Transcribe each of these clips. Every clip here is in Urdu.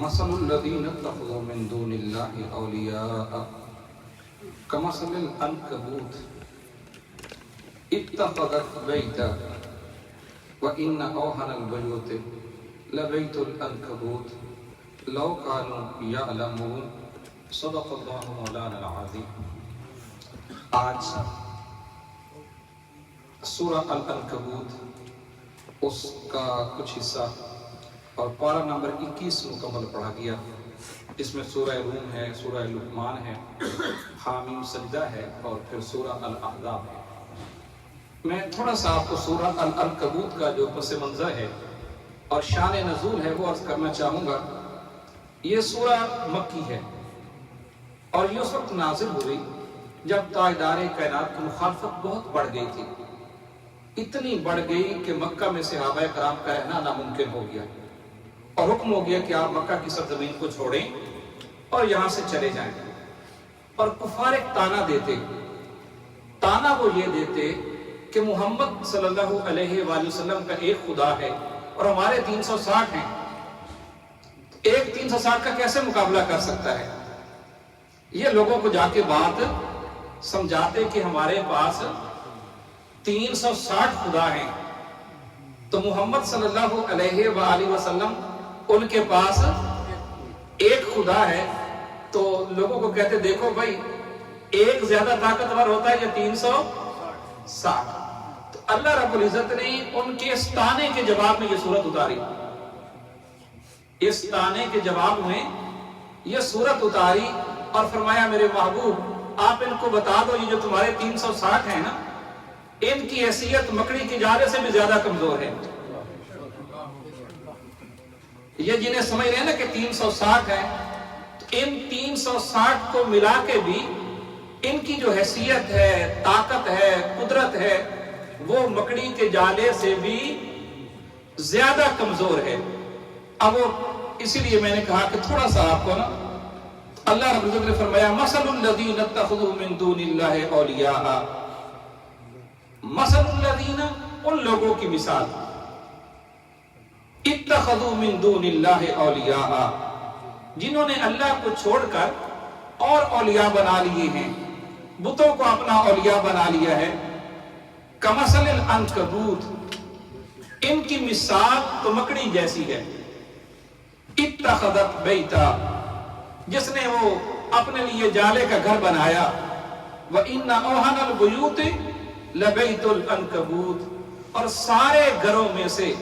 مثل الذين اتخذوا من دون الله أولياء كمثل العنكبوت اتخذت بيتا وإن أوهن البيوت لبيت العنكبوت لو كانوا يعلمون صدق الله مولانا العظیم۔ آج سورہ العنکبوت اس کا کچھ حصہ اور پارہ نمبر 21 مکمل پڑھا گیا۔ اس میں سورہ روم ہے، سورہ لقمان ہے، حامیم سجدہ ہے اور پھر سورہ الاحزاب ہے۔ میں تھوڑا سا آپ کو سورہ العنکبوت کا جو پس منظر ہے اور شان نزول ہے وہ عرض کرنا چاہوں گا۔ یہ سورہ مکی ہے اور یہ اس وقت نازل ہوئی جب تاجدار کائنات کی مخالفت بہت بڑھ گئی تھی، اتنی بڑھ گئی کہ مکہ میں صحابہ کرام کا رہنا ناممکن ہو گیا اور حکم ہو گیا کہ آپ مکہ کی سرزمین کو چھوڑیں اور یہاں سے چلے جائیں۔ اور کفار ایک تانا دیتے، تانا وہ یہ دیتے کہ محمد صلی اللہ علیہ وآلہ وسلم کا ایک خدا ہے اور ہمارے 360 ہیں، ایک 360 کا کیسے مقابلہ کر سکتا ہے؟ یہ لوگوں کو جا کے بات سمجھاتے کہ ہمارے پاس 360 خدا ہیں، تو محمد صلی اللہ علیہ وآلہ وسلم ان کے پاس ایک خدا ہے۔ تو لوگوں کو کہتے دیکھو بھائی، ایک زیادہ طاقتور ہوتا ہے یا 360؟ تو اللہ رب العزت نے ان کے اس طانے کے جواب میں یہ سورت اتاری، اس طانے کے جواب میں یہ سورت اتاری اور فرمایا میرے محبوب آپ ان کو بتا دو، یہ جو تمہارے 360 ہیں نا، ان کی حیثیت مکڑی کی جالے سے بھی زیادہ کمزور ہے۔ یہ جنہیں سمجھ رہے ہیں نا کہ 360 ہیں، تو ان 360 کو ملا کے بھی ان کی جو حیثیت ہے، طاقت ہے، قدرت ہے، وہ مکڑی کے جالے سے بھی زیادہ کمزور ہے۔ اب وہ اسی لیے میں نے کہا کہ تھوڑا سا آپ کو نا اللہ رب العزت نے فرمایا مثل الذین اتخذوا من دون اللہ اولیاء، مثل الذین ان لوگوں کی مثال، اتخذوا من دون اللہ اولیاء جنہوں نے اللہ کو چھوڑ کر اور اولیاء بنا لیے ہیں، بتوں کو اپنا اولیاء بنا لیا ہے۔ کمثل العنکبوت ان کی مثال تو مکڑی جیسی ہے، اتخذت بیتا جس نے وہ اپنے لیے جالے کا گھر بنایا، وَإِنَّ أَوْهَنَ الْبُيُوتِ لَبَيْتُ الْعَنْكَبُوتِ اور سارے گھروں میں سے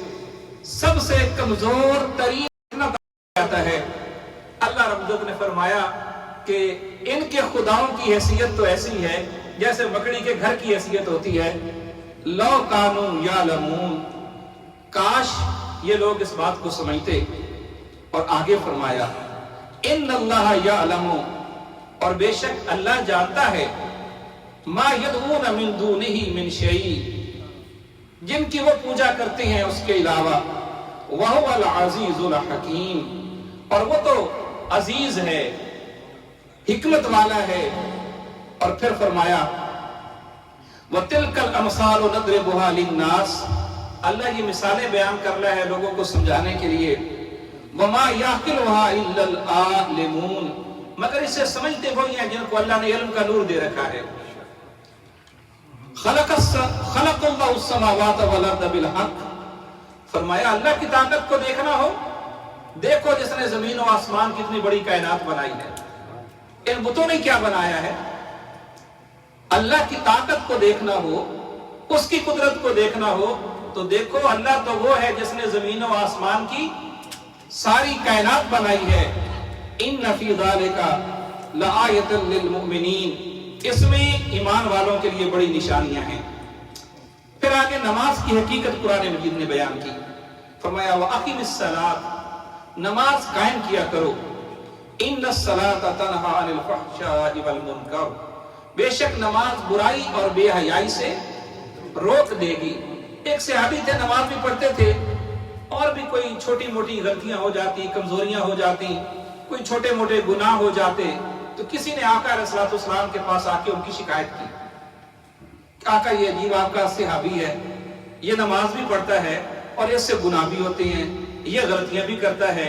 سب سے کمزور ترین جاتا ہے۔ اللہ رب العزت نے فرمایا کہ ان کے خداؤں کی حیثیت تو ایسی ہے جیسے مکڑی کے گھر کی حیثیت ہوتی ہے۔ لَوْ كَانُوا يَعْلَمُونَ کاش یہ لوگ اس بات کو سمجھتے۔ اور آگے فرمایا ان اللہ یعلم اور بے شک اللہ جانتا ہے ما یدعون من دونہ من شیء جن کی وہ پوجا کرتے ہیں اس کے علاوہ، وَهُوَ الْعَزِيزُ الْحَكِيمُ اور وہ تو عزیز ہے، حکمت والا ہے۔ اور پھر فرمایا وَتِلْكَ الْأَمْثَالُ نَضْرِبُهَا لِلنَّاسِ اللہ یہ مثالیں بیان کر رہا ہے لوگوں کو سمجھانے کے لیے۔ وَمَا يَعْقِلُهَا إِلَّا الْعَالِمُونَ مگر اسے سمجھتے وہی ہیں جن کو اللہ نے علم کا نور دے رکھا ہے۔ خلق اللہ السماوات والارض بالحق فرمایا اللہ کی طاقت کو دیکھنا ہو، دیکھو جس نے زمین و آسمان کی اتنی بڑی کائنات بنائی ہے، ان بتوں نے کیا بنایا ہے۔ اللہ کی طاقت کو دیکھنا ہو، اس کی قدرت کو دیکھنا ہو تو دیکھو اللہ تو وہ ہے جس نے زمین و آسمان کی ساری کائنات بنائی ہے۔ ان فی ذالک لآیۃ للمؤمنین اس میں ایمان والوں کے لیے بڑی نشانیاں ہیں۔ پھر آگے نماز کی حقیقت قرآن مجید نے بیان کی، فرمایا وَأَقِمِ الصَّلَاةَ نماز قائم کیا کرو، إِنَّ الصَّلَاةَ تَنْهَىٰ عَنِ الْفَحْشَاءِ وَالْمُنکَرِ بے شک نماز برائی اور بے حیائی سے روک دے گی۔ ایک صحابی تھے نماز بھی پڑھتے تھے اور بھی کوئی چھوٹی موٹی غلطیاں ہو جاتی، کمزوریاں ہو جاتی، کوئی چھوٹے موٹے گناہ ہو جاتے، تو کسی نے آقا علیہ السلام کے پاس آ کے ان کی شکایت کی کہ آقا یہ عجیب آپ کا صحابی ہے، یہ نماز بھی پڑھتا ہے اور اس سے گناہ بھی ہوتے ہیں، یہ غلطیاں بھی کرتا ہے،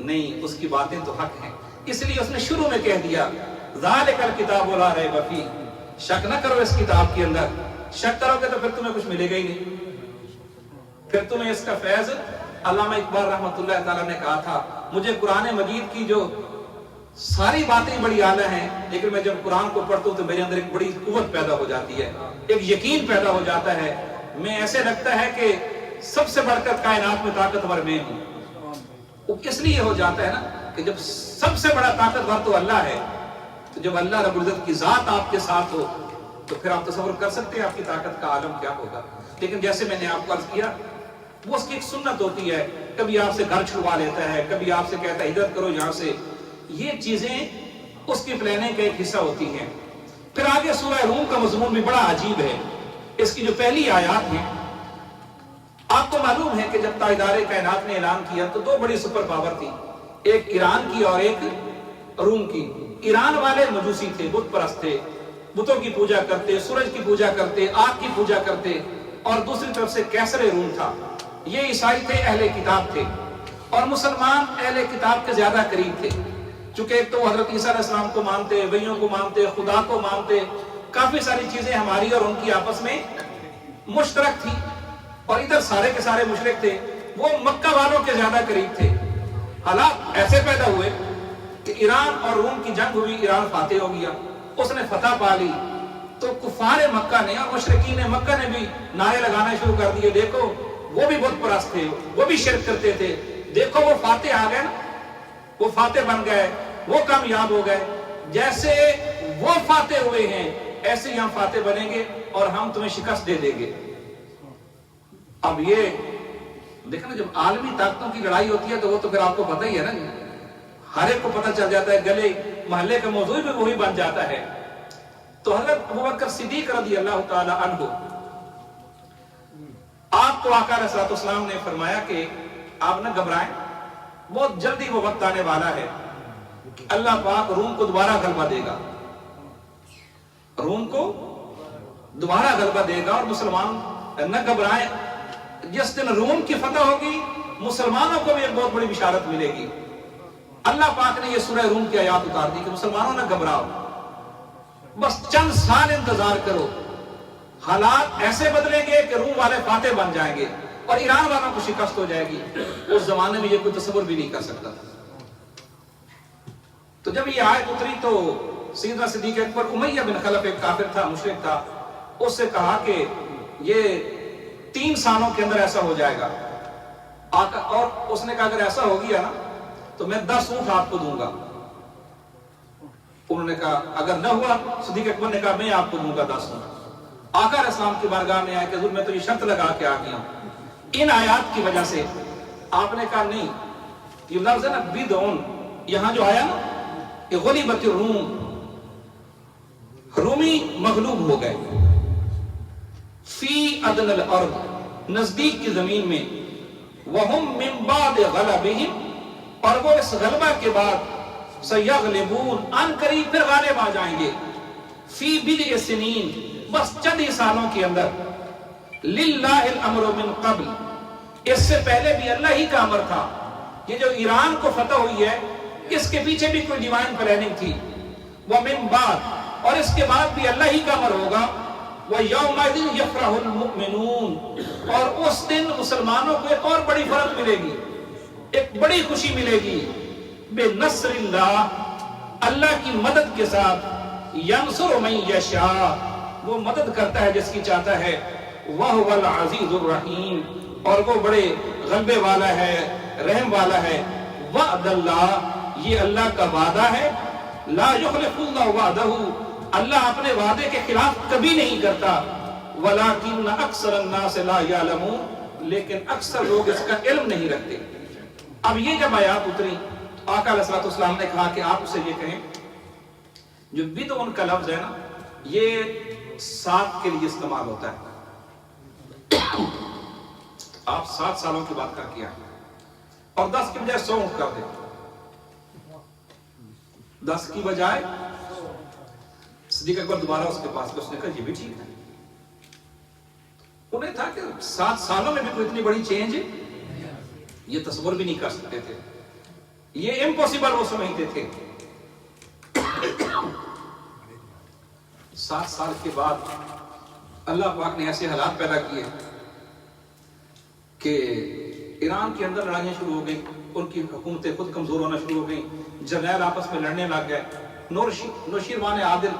نہیں، اس کی باتیں تو حق ہیں، اس لیے اس نے شروع میں کہہ دیا ذالک الکتاب لا ریب فیہ، شک نہ کرو اس کتاب کے اندر، شک کرو گے تو پھر تمہیں کچھ ملے گا ہی نہیں، پھر تمہیں اس کا فیض۔ علامہ اقبال رحمۃ اللہ تعالیٰ نے کہا تھا مجھے قرآن مجید کی جو ساری باتیں بڑی اعلیٰ ہیں، لیکن میں جب قرآن کو پڑھتا ہوں تو میرے اندر ایک بڑی قوت پیدا ہو جاتی ہے، ایک یقین پیدا ہو جاتا ہے، میں ایسے لگتا ہے کہ سب سے بڑھ کر کائنات میں طاقتور میں ہوں۔ وہ اس لیے ہو جاتا ہے نا کہ جب سب سے بڑا طاقتور تو اللہ ہے، تو جب اللہ رب العزت کی ذات آپ کے ساتھ ہو تو پھر آپ تصور کر سکتے ہیں آپ کی طاقت کا عالم کیا ہوگا۔ لیکن جیسے میں نے آپ کو عرض کیا، وہ اس کی ایک سنت ہوتی ہے، کبھی آپ سے گھر چھڑوا لیتا ہے، کبھی آپ سے کہتا ہے ہجرت کرو یہاں سے، یہ چیزیں اس کی پلاننگ کا ایک حصہ ہوتی ہیں۔ پھر آگے سورہ روم کا مضمون بھی بڑا عجیب ہے، اس کی جو پہلی آیات ہیں، آپ کو معلوم ہے کہ جب تاجدار کائنات نے اعلان کیا تو دو بڑی سپر پاور تھی، ایک ایران کی اور ایک روم کی۔ ایران والے مجوسی تھے، بت پرست تھے، بتوں کی پوجا کرتے، سورج کی پوجا کرتے، آگ کی پوجا کرتے، اور دوسری طرف سے کیسر روم تھا، یہ عیسائی تھے، اہل کتاب تھے، اور مسلمان اہل کتاب کے زیادہ قریب تھے، چونکہ ایک تو حضرت عیسیٰ علیہ السلام کو مانتے، وحیوں کو مانتے، خدا کو مانتے، کافی ساری چیزیں ہماری اور ان کی آپس میں مشترک تھی، اور ادھر سارے کے سارے مشرک تھے، وہ مکہ والوں کے زیادہ قریب تھے۔ حالات ایسے پیدا ہوئے کہ ایران اور روم کی جنگ ہوئی، ایران فاتح ہو گیا، اس نے فتح پا لی، تو کفار مکہ نے اور مشرکین مکہ نے بھی نعرے لگانا شروع کر دیے، دیکھو وہ بھی بت پرست تھے، وہ بھی شرک کرتے تھے، دیکھو وہ فاتح آ گئے نا، وہ فاتح بن گئے، وہ کامیاب ہو گئے، جیسے وہ فاتح ہوئے ہیں ایسے ہی ہم فاتح بنیں گے اور ہم تمہیں شکست دے دیں گے۔ اب یہ دیکھیں نا، جب عالمی طاقتوں کی لڑائی ہوتی ہے تو وہ تو پھر آپ کو پتہ ہی ہے نا، ہر ایک کو پتہ چل جاتا ہے، گلے محلے کا موضوع بھی وہی بن جاتا ہے۔ تو حضرت ابوبکر صدیق رضی اللہ تعالی عنہ، آپ کو آقا علیہ السلام نے فرمایا کہ آپ نہ گھبرائیں، بہت جلدی وہ وقت آنے والا ہے، اللہ پاک روم کو دوبارہ غلبہ دے گا، روم کو دوبارہ غلبہ دے گا، اور مسلمان نہ گھبرائیں، جس دن روم کی فتح ہوگی مسلمانوں کو بھی ایک بہت بڑی بشارت ملے گی۔ اللہ پاک نے یہ سورہ روم کی آیات اتار دی کہ مسلمانوں نہ گھبراؤ، بس چند سال انتظار کرو، حالات ایسے بدلیں گے کہ روم والے فاتح بن جائیں گے اور ایران والوں کو شکست ہو جائے گی۔ اس زمانے میں یہ کوئی تصور بھی نہیں کر سکتا تھا۔ تو جب یہ آیت اتری تو سیدنا صدیق اکبر، امیہ بن خلف ایک کافر تھا، مشرک تھا، اس سے کہا کہ یہ 3 سالوں کے اندر ایسا ہو جائے گا، اور اس نے کہا اگر ایسا ہو گیا نا تو میں 10 اونٹ آپ کو دوں گا۔ انہوں نے کہا اگر نہ ہوا، صدیق اکبر نے کہا میں آپ کو دوں گا 10 اونٹ۔ آقا علیہ السلام کی بارگاہ میں آئے کہ حضور میں تو یہ شرط لگا کے آ گیا ہوں ان آیات کی وجہ سے۔ آپ نے کہا نہیں، یہ لفظ ہے نا بدعون، یہاں جو آیا نا کہ غلبت الروم، رومی مغلوب ہو گئے، فی ادن الارض، نزدیک کی زمین میں، وہم من بعد غلبہم، اور وہ اس غلبہ کے بعد سیغلبون، ان قریب پھر غالب آ جائیں گے، فی بضع سنین، بس چند ہی سالوں کے اندر، للہ الامر من قبل، اس سے پہلے بھی اللہ ہی کا امر تھا۔ یہ جو ایران کو فتح ہوئی ہے اس کے پیچھے بھی کوئی ڈیوائن پلاننگ تھی، ومن بعد، اور اس کے بعد بھی اللہ ہی کا امر ہوگا، وَيَوْمَئِذٍ يَفْرَحُ الْمُؤْمِنُونَ، اور اس دن مسلمانوں کو ایک اور بڑی فرحت ملے گی، ایک بڑی خوشی ملے گی، بِنَصْرِ اللَّهِ، اللہ کی مدد کے ساتھ، يَنْصُرُ مَن يَشَاءُ، وہ مدد کرتا ہے جس کی چاہتا ہے، وَهُوَ الْعَزِيزُ الرَّحِيمُ، اور وہ بڑے غلبے والا ہے، رحم والا ہے، وعد اللہ، یہ اللہ کا وعدہ ہے، لا یخلف اللہ وعدہ، اللہ اپنے وعدے کے خلاف کبھی نہیں کرتا، ولیکن اکثر الناس لا یعلمون، لیکن اکثر لوگ اس کا علم نہیں رکھتے۔ اب یہ جب آیات اتری تو آقا علیہ السلام نے کہا کہ آپ اسے یہ کہیں، جو بدعون کا لفظ ہے نا، یہ 7 کے لیے استعمال ہوتا ہے، آپ 7 سالوں کی بات کر کے آئے اور 10 کی بجائے 100 کر دیں، 10 کی بجائے صدیق اکبر دوبارہ اس کے پاس گئے، اس نے کہا یہ بھی ٹھیک ہے۔ انہیں تھا کہ 7 سالوں میں بھی کوئی اتنی بڑی چینج یہ تصور بھی نہیں کر سکتے تھے۔ یہ امپوسیبل وہ سمجھتے تھے۔ 7 سال کے بعد اللہ پاک نے ایسے حالات پیدا کیے کہ ایران کے اندر لڑائیاں شروع ہو گئی، ان کی حکومتیں خود کمزور ہونا شروع ہو گئیں، جرنیل آپس میں لڑنے لگ گئے۔ نوشیروان عادل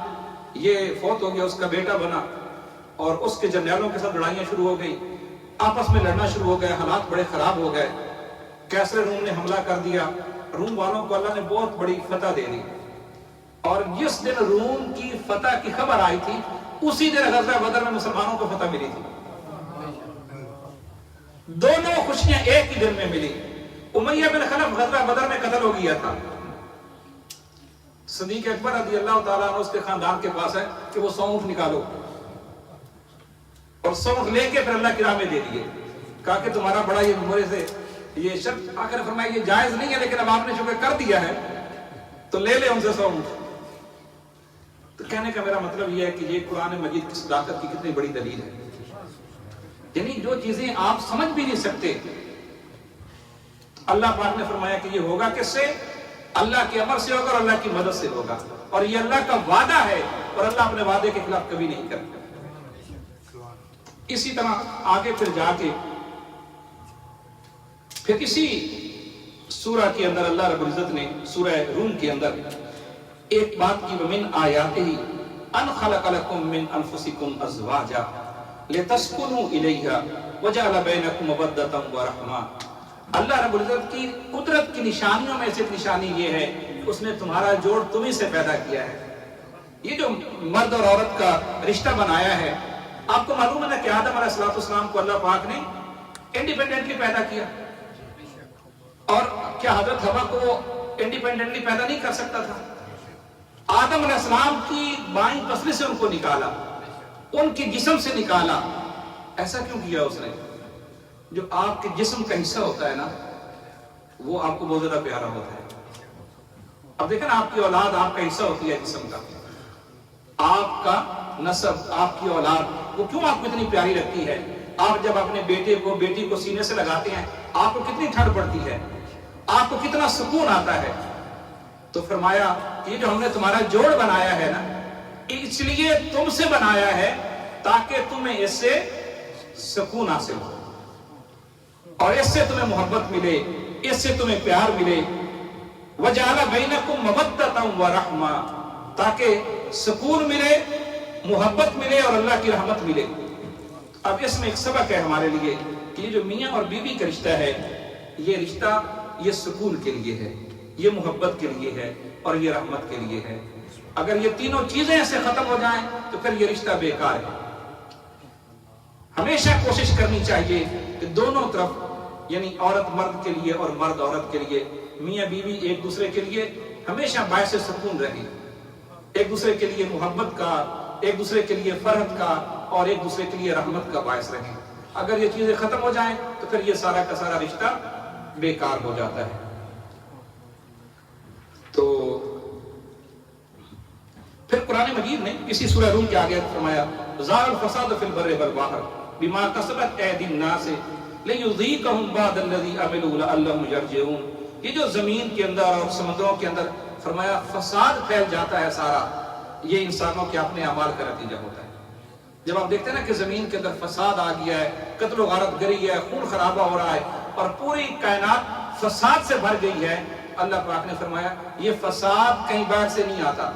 یہ فوت ہو گیا، اس کا بیٹا بنا، اور اس کے جرنیلوں کے ساتھ لڑائیاں شروع ہو گئی، آپس میں لڑنا شروع ہو گئے، حالات بڑے خراب ہو گئے۔ کیسر روم نے حملہ کر دیا، روم والوں کو اللہ نے بہت بڑی فتح دے دی، اور جس دن روم کی فتح کی خبر آئی تھی اسی دن غزوہ بدر میں مسلمانوں کو فتح ملی تھی۔ دونوں خوشیاں ایک ہی دن میں ملی۔ امیہ بن خلف غزوہ بدر میں قتل ہو گیا تھا، صدیق اکبر رضی اللہ تعالیٰ عنہ اس کے خاندان کے پاس ہے کہ وہ سونف نکالو، اور سونف لے کے پھر اللہ کی راہ میں دے دیے، کہا کہ تمہارا بڑا یہ ممورے سے یہ شرط آخر فرمایا یہ جائز نہیں ہے، لیکن اب آپ نے چونکہ کر دیا ہے تو لے لے ان سے سونف۔ تو کہنے کا میرا مطلب یہ ہے کہ یہ قرآن مجید کی صداقت کی کتنی بڑی دلیل ہے، یعنی جو چیزیں آپ سمجھ بھی نہیں سکتے اللہ پاک نے فرمایا کہ یہ ہوگا کس سے؟ اللہ کے امر سے ہوگا اور اللہ کی مدد سے ہوگا، اور یہ اللہ کا وعدہ ہے اور اللہ اپنے وعدے کے خلاف کبھی نہیں کرتا۔ اسی طرح آگے پھر جا کے پھر اسی سورہ کے اندر اللہ رب العزت نے سورہ روم کے اندر ایک بات کی، وَمِنْ آيَاتِهِ أَنْ خَلَقَ لَكُم مِّنْ أَنفُسِكُمْ أَزْوَاجًا لِتَسْكُنُوا إِلَيْهَا وَجَعَلَ بَيْنَكُمْ مَوَدَّةً وَرَحْمَةً۔ اللہ رب العزت کی قدرت کی نشانیوں میں سے ایک نشانی یہ ہے کہ اس نے تمہارا جوڑ تمہیں سے پیدا کیا ہے۔ یہ جو مرد اور عورت کا رشتہ بنایا ہے، آپ کو معلوم ہے نا کہ آدم علیہ السلام کو اللہ پاک نے انڈیپینڈنٹلی پیدا کیا، اور کیا حضرت حوا کو وہ انڈیپینڈنٹلی پیدا نہیں کر سکتا تھا؟ آدم علیہ السلام کی بائیں پسلی سے ان کو نکالا، ان کے جسم سے نکالا۔ ایسا کیوں کیا اس نے؟ جو آپ کے جسم کا حصہ ہوتا ہے نا، وہ آپ کو بہت زیادہ پیارا ہوتا ہے۔ اب دیکھیں نا، آپ کی اولاد آپ کا حصہ ہوتی ہے جسم کا، آپ کا نسب، آپ کی اولاد، وہ کیوں آپ کو اتنی پیاری لگتی ہے؟ آپ جب اپنے بیٹے کو بیٹی کو سینے سے لگاتے ہیں، آپ کو کتنی ٹھنڈ پڑتی ہے، آپ کو کتنا سکون آتا ہے۔ تو فرمایا کہ یہ جو ہم نے تمہارا جوڑ بنایا ہے نا، اس لیے تم سے بنایا ہے تاکہ تمہیں اس سے سکون حاصل ہو، اور اس سے تمہیں محبت ملے، اس سے تمہیں پیار ملے۔ وَجَعَلَ بَيْنَكُمْ مَوَدَّةً وَرَحْمَةً، تاکہ سکون ملے، محبت ملے اور اللہ کی رحمت ملے۔ اب اس میں ایک سبق ہے ہمارے لیے کہ یہ جو میاں اور بیوی کا رشتہ ہے، یہ رشتہ یہ سکون کے لیے ہے، یہ محبت کے لیے ہے، اور یہ رحمت کے لیے ہے۔ اگر یہ تینوں چیزیں ایسے ختم ہو جائیں تو پھر یہ رشتہ بیکار ہے۔ ہمیشہ کوشش کرنی چاہیے کہ دونوں طرف، یعنی عورت مرد کے لیے اور مرد عورت کے لیے، میاں بیوی ایک دوسرے کے لیے ہمیشہ باعث سکون رہے، ایک دوسرے کے لیے محبت کا، ایک دوسرے کے لیے فرحت کا، اور ایک دوسرے کے لیے رحمت کا باعث رہے۔ اگر یہ چیزیں ختم ہو جائیں تو پھر یہ سارا کا سارا رشتہ بیکار ہو جاتا ہے۔ تو پھر قرآن مجید نے اسی سورہ روم کے آگے فرمایا ظَهَرَ الْفَسَادُ فِي الْبَرِّ وَالْبَحْرِ بِمَا كَسَبَتْ أَيْدِي النَّاسِ لِيُذِيقَهُمْ بَعْضَ الَّذِي عَمِلُوا لَعَلَّهُمْ يَرْجِعُونَ۔ یہ جو زمین کے اندر اور سمندروں کے اندر فرمایا فساد پھیل جاتا ہے سارا، یہ انسانوں کے اپنے اعمال کا نتیجہ ہوتا ہے۔ جب آپ دیکھتے ہیں نا کہ زمین کے اندر فساد آ گیا ہے، قتل و غارت گری ہے، خون خرابہ ہو رہا ہے، اور پوری کائنات فساد سے بھر گئی ہے، اللہ پاک نے فرمایا یہ فساد کہیں باہر سے نہیں آتا،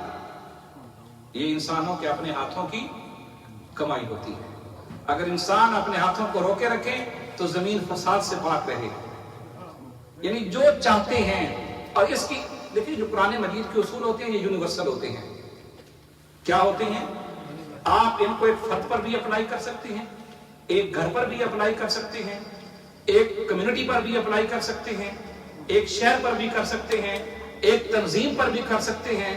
یہ انسانوں کے اپنے ہاتھوں کی کمائی ہوتی ہے۔ اگر انسان اپنے ہاتھوں کو روکے رکھے تو زمین فساد سے پاک رہے، یعنی جو چاہتے ہیں۔ اور اس کی دیکھیں جو قرآن مجید کے اصول ہوتے ہیں یہ یونیورسل ہوتے ہیں۔ کیا ہوتے ہیں؟ آپ ان کو ایک فرد پر بھی اپلائی کر سکتے ہیں، ایک گھر پر بھی اپلائی کر سکتے ہیں، ایک کمیونٹی پر بھی اپلائی کر سکتے ہیں، ایک شہر پر بھی کر سکتے ہیں، ایک تنظیم پر بھی کر سکتے ہیں،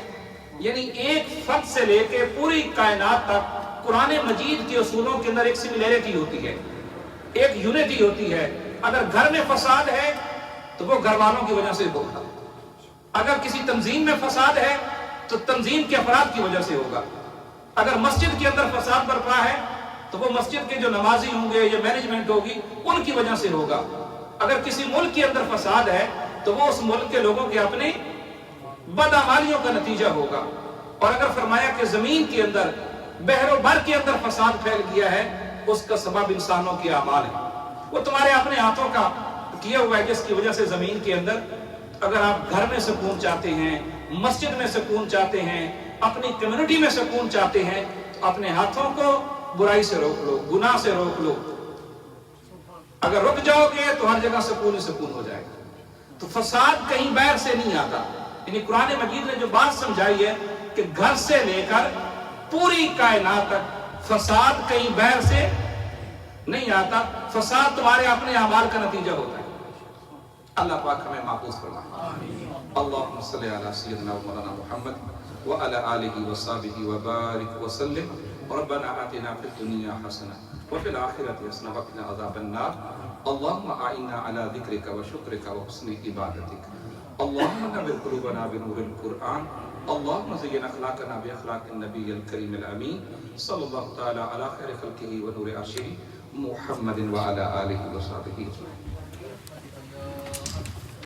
یعنی ایک فرد سے لے کے پوری کائنات تک قرآن مجید کے اصولوں کے اندر ایک سملیرٹی ہوتی ہے، ایک یونٹی ہوتی ہے۔ اگر گھر میں فساد ہے تو وہ گھر والوں کی وجہ سے ہوگا، اگر کسی تنظیم میں فساد ہے تو تنظیم کے افراد کی وجہ سے ہوگا، اگر مسجد کے اندر فساد برپا ہے تو وہ مسجد کے جو نمازی ہوں گے یا مینجمنٹ ہوگی ان کی وجہ سے ہوگا۔ اگر کسی ملک کے اندر فساد ہے تو وہ اس ملک کے لوگوں کے اپنے بدعمالیوں کا نتیجہ ہوگا. اور اگر فرمایا کہ زمین کے اندر بحر و بر کے اندر فساد پھیل گیا ہے، اس کا سبب انسانوں کے اعمال ہے. وہ تمہارے اپنے ہاتھوں کا کیا ہوا ہے، جس کی وجہ سے زمین کے اندر اگر آپ گھر میں سکون چاہتے ہیں، مسجد میں سکون چاہتے ہیں، اپنی کمیونٹی میں سکون چاہتے ہیں، تو اپنے ہاتھوں کو برائی سے روک لو، گناہ سے روک لو. اگر رک جاؤ گے تو ہر جگہ سکون ہی سکون ہو جائے گا. تو فساد کہیں باہر سے نہیں آتا. یعنی قرآن مجید نے جو بات سمجھائی ہے کہ گھر سے لے کر پوری کائنات تک فساد کہیں باہر سے نہیں آتا. فساد تمہارے اپنے اعمال کا نتیجہ ہوتا ہے. اللہ پاک ہمیں محفوظ فرمائے. اللہم صلی علی سیدنا و مولانا محمد وعلی آلہ وصحبہ وبارک وسلم. ربنا آتنا فی الدنیا حسنہ وفی الآخرۃ حسنہ وقنا عذاب النار. اللہم اعنا علی ذکرک و شکرک و حسن عبادتک. اللہم نور قلوبنا بنور القرآن. اللہم زین اخلاقنا باخلاق النبی الکریم الامین صلی اللہ تعالی علی خیر خلقہ و نور عرشہ محمد وعلی آلہ وصحبہ اجمعین.